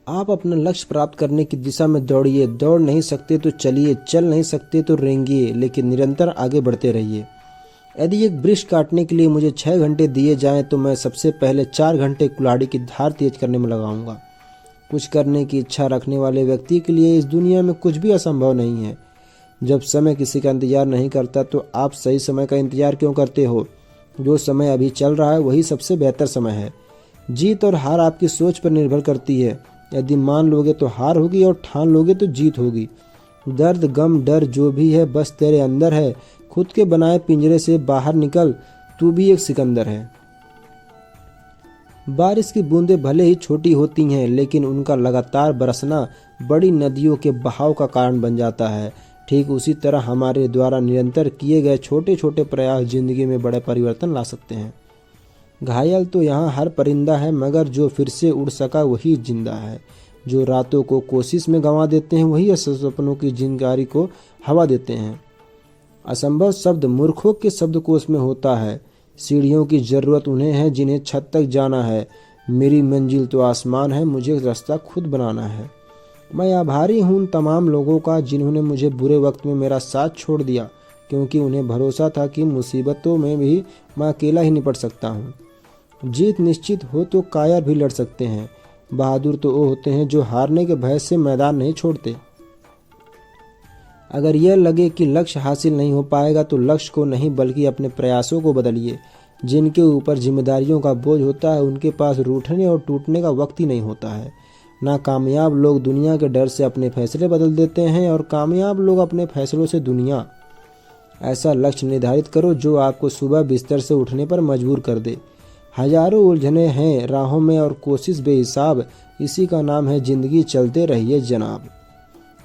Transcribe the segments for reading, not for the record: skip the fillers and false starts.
आप अपना लक्ष्य प्राप्त करने की दिशा में दौड़िए। दौड़ नहीं सकते तो चलिए, चल नहीं सकते तो रेंगिए, लेकिन निरंतर आगे बढ़ते रहिए। यदि एक वृक्ष काटने के लिए मुझे 6 घंटे दिए जाएं तो मैं सबसे पहले 4 घंटे कुल्हाड़ी की धार तेज करने में लगाऊंगा। कुछ करने की इच्छा रखने वाले व्यक्ति के लिए इस दुनिया में कुछ भी असंभव नहीं है। जब समय किसी का इंतजार नहीं करता तो आप सही समय का इंतजार क्यों करते हो? जो समय अभी चल रहा है वही सबसे बेहतर समय है। जीत और हार आपकी सोच पर निर्भर करती है। यदि मान लोगे तो हार होगी और ठान लोगे तो जीत होगी। दर्द, गम, डर जो भी है बस तेरे अंदर है। खुद के बनाए पिंजरे से बाहर निकल, तू भी एक सिकंदर है। बारिश की बूंदें भले ही छोटी होती हैं, लेकिन उनका लगातार बरसना बड़ी नदियों के बहाव का कारण बन जाता है। ठीक उसी तरह हमारे द्वारा निरंतर किए गए छोटे छोटे प्रयास जिंदगी में बड़े परिवर्तन ला सकते हैं। घायल तो यहाँ हर परिंदा है, मगर जो फिर से उड़ सका वही जिंदा है। जो रातों को कोशिश में गंवा देते हैं वही सपनों की जिंगारी को हवा देते हैं। असंभव शब्द मूर्खों के शब्दकोश में होता है। सीढ़ियों की जरूरत उन्हें है जिन्हें छत तक जाना है। मेरी मंजिल तो आसमान है, मुझे रास्ता खुद बनाना है। मैं आभारी हूँ उन तमाम लोगों का जिन्होंने मुझे बुरे वक्त में मेरा साथ छोड़ दिया, क्योंकि उन्हें भरोसा था कि मुसीबतों में भी मैं अकेला ही निपट सकता हूँ। जीत निश्चित हो तो कायर भी लड़ सकते हैं। बहादुर तो वो होते हैं जो हारने के भय से मैदान नहीं छोड़ते। अगर यह लगे कि लक्ष्य हासिल नहीं हो पाएगा तो लक्ष्य को नहीं बल्कि अपने प्रयासों को बदलिए। जिनके ऊपर जिम्मेदारियों का बोझ होता है उनके पास रूठने और टूटने का वक्त ही नहीं होता है। नाकामयाब लोग दुनिया के डर से अपने फैसले बदल देते हैं और कामयाब लोग अपने फैसलों से दुनिया। ऐसा लक्ष्य निर्धारित करो जो आपको सुबह बिस्तर से उठने पर मजबूर कर दे। हजारों उलझने हैं राहों में और कोशिश बेहिसाब, इसी का नाम है जिंदगी। चलते रहिए जनाब।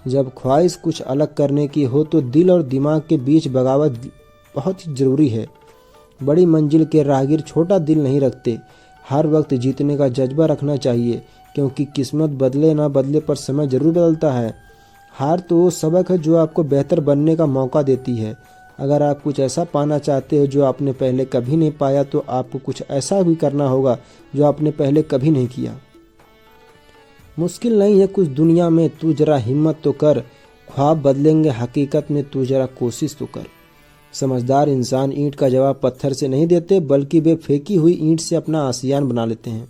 जब ख्वाहिश कुछ अलग करने की हो तो दिल और दिमाग के बीच बगावत बहुत ही जरूरी है। बड़ी मंजिल के राहगीर छोटा दिल नहीं रखते। हर वक्त जीतने का जज्बा रखना चाहिए, क्योंकि किस्मत बदले ना बदले पर समय जरूर बदलता है। हार तो वो सबक है जो आपको बेहतर बनने का मौका देती है। अगर आप कुछ ऐसा पाना चाहते हो जो आपने पहले कभी नहीं पाया तो आपको कुछ ऐसा भी करना होगा जो आपने पहले कभी नहीं किया। मुश्किल नहीं है कुछ दुनिया में, तू जरा हिम्मत तो कर। ख्वाब बदलेंगे हकीकत में, तू जरा कोशिश तो कर। समझदार इंसान ईंट का जवाब पत्थर से नहीं देते, बल्कि वे फेंकी हुई ईंट से अपना आशियान बना लेते हैं।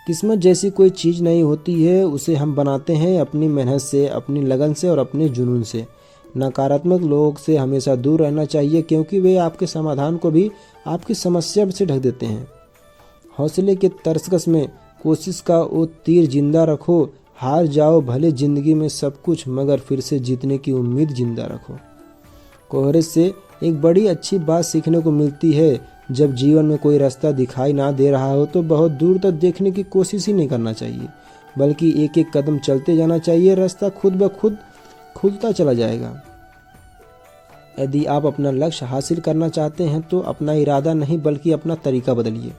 किस्मत जैसी कोई चीज़ नहीं होती है, उसे हम बनाते हैं अपनी मेहनत से, अपनी लगन से और अपने जुनून से। नकारात्मक लोगों से हमेशा दूर रहना चाहिए, क्योंकि वे आपके समाधान को भी आपकी समस्या से ढक देते हैं। हौसले के तरकस में कोशिश का वो तीर जिंदा रखो। हार जाओ भले जिंदगी में सब कुछ, मगर फिर से जीतने की उम्मीद जिंदा रखो। कोहरे से एक बड़ी अच्छी बात सीखने को मिलती है। जब जीवन में कोई रास्ता दिखाई ना दे रहा हो तो बहुत दूर तक देखने की कोशिश ही नहीं करना चाहिए, बल्कि एक एक कदम चलते जाना चाहिए। रास्ता खुद ब खुद खुलता चला जाएगा। यदि आप अपना लक्ष्य हासिल करना चाहते हैं तो अपना इरादा नहीं बल्कि अपना तरीका बदलिए।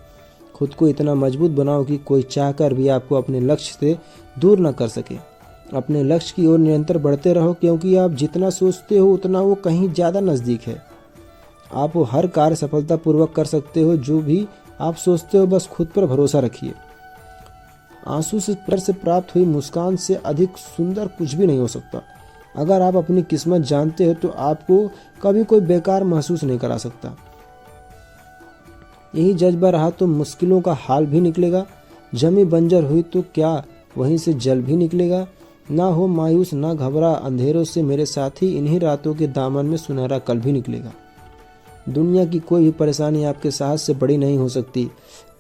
खुद को इतना मजबूत बनाओ कि कोई चाहकर भी आपको अपने लक्ष्य से दूर न कर सके। अपने लक्ष्य की ओर निरंतर बढ़ते रहो, क्योंकि आप जितना सोचते हो उतना वो कहीं ज़्यादा नज़दीक है। आप वो हर कार्य सफलतापूर्वक कर सकते हो जो भी आप सोचते हो। बस खुद पर भरोसा रखिए। आंसू से प्राप्त हुई मुस्कान से अधिक सुंदर कुछ भी नहीं हो सकता। अगर आप अपनी किस्मत जानते हो तो आपको कभी कोई बेकार महसूस नहीं करा सकता। यही जज्बा रहा तो मुश्किलों का हाल भी निकलेगा। जमी बंजर हुई तो क्या वहीं से जल भी निकलेगा। ना हो मायूस, ना घबरा, अंधेरों से मेरे साथी, इन्हीं रातों के दामन में सुनहरा कल भी निकलेगा। दुनिया की कोई भी परेशानी आपके साहस से बड़ी नहीं हो सकती।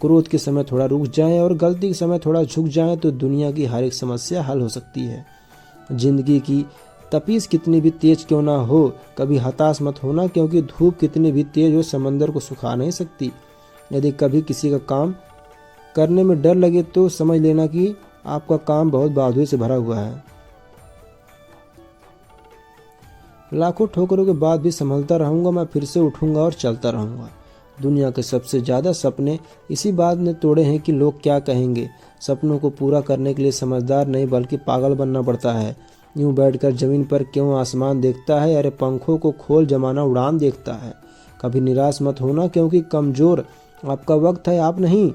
क्रोध के समय थोड़ा रुक जाएं और गलती के समय थोड़ा झुक जाएं तो दुनिया की हर एक समस्या हल हो सकती है। जिंदगी की तपीस कितनी भी तेज क्यों ना हो, कभी हताश मत होना, क्योंकि धूप कितनी भी तेज हो समंदर को सुखा नहीं सकती। यदि कभी किसी का काम करने में डर लगे तो समझ लेना कि आपका काम बहुत बहादुरी से भरा हुआ है। लाखों ठोकरों के बाद भी संभलता रहूंगा, मैं फिर से उठूंगा और चलता रहूंगा। दुनिया के सबसे ज़्यादा सपने इसी बात ने तोड़े हैं कि लोग क्या कहेंगे। सपनों को पूरा करने के लिए समझदार नहीं बल्कि पागल बनना पड़ता है। यूं बैठकर जमीन पर क्यों आसमान देखता है, अरे पंखों को खोल जमाना उड़ान देखता है। कभी निराश मत होना, क्योंकि कमज़ोर आपका वक्त है, आप नहीं।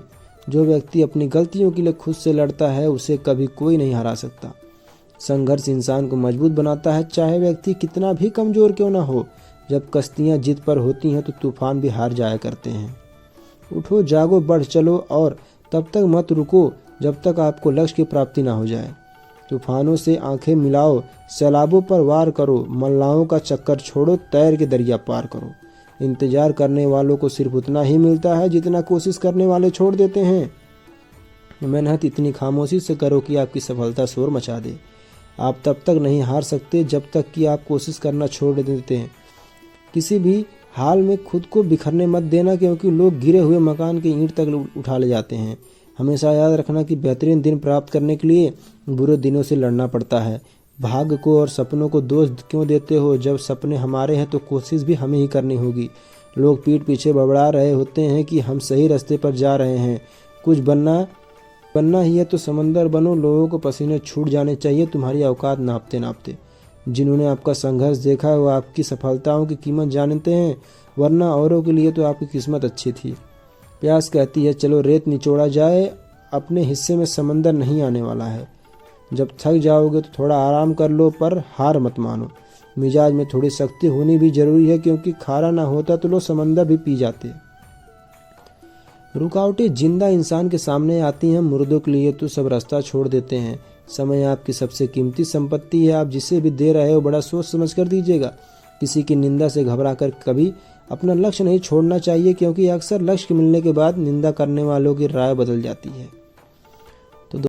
जो व्यक्ति अपनी गलतियों के लिए खुद से लड़ता है उसे कभी कोई नहीं हरा सकता। संघर्ष इंसान को मजबूत बनाता है, चाहे व्यक्ति कितना भी कमजोर क्यों ना हो। जब कश्तियां जिद पर होती हैं तो तूफान भी हार जाया करते हैं। उठो, जागो, बढ़ चलो और तब तक मत रुको जब तक आपको लक्ष्य की प्राप्ति ना हो जाए। तूफानों से आंखें मिलाओ, सैलाबों पर वार करो, मल्लाहों का चक्कर छोड़ो, तैर के दरिया पार करो। इंतजार करने वालों को सिर्फ उतना ही मिलता है जितना कोशिश करने वाले छोड़ देते हैं। मेहनत इतनी खामोशी से करो कि आपकी सफलता शोर मचा दे। आप तब तक नहीं हार सकते जब तक कि आप कोशिश करना छोड़ देते हैं। किसी भी हाल में खुद को बिखरने मत देना, क्योंकि लोग गिरे हुए मकान की ईंट तक उठा ले जाते हैं। हमेशा याद रखना कि बेहतरीन दिन प्राप्त करने के लिए बुरे दिनों से लड़ना पड़ता है। भाग्य को और सपनों को दोष क्यों देते हो? जब सपने हमारे हैं तो कोशिश भी हमें ही करनी होगी। लोग पीठ पीछे बड़बड़ा रहे होते हैं कि हम सही रास्ते पर जा रहे हैं। कुछ बनना ही है तो समंदर बनो। लोगों को पसीने छूट जाने चाहिए तुम्हारी औकात नापते नापते। जिन्होंने आपका संघर्ष देखा है वो आपकी सफलताओं की कीमत जानते हैं, वरना औरों के लिए तो आपकी किस्मत अच्छी थी। प्यास कहती है चलो रेत निचोड़ा जाए, अपने हिस्से में समंदर नहीं आने वाला है। जब थक जाओगे तो थोड़ा आराम कर लो, पर हार मत मानो। मिजाज में थोड़ी सख्ती होनी भी जरूरी है, क्योंकि खारा ना होता तो लोग समंदर भी पी जाते। रुकावटें जिंदा इंसान के सामने आती हैं, मुर्दों के लिए तो सब रास्ता छोड़ देते हैं। समय आपकी सबसे कीमती संपत्ति है, आप जिसे भी दे रहे हो बड़ा सोच समझ कर दीजिएगा। किसी की निंदा से घबराकर कभी अपना लक्ष्य नहीं छोड़ना चाहिए, क्योंकि अक्सर लक्ष्य मिलने के बाद निंदा करने वालों की राय बदल जाती है।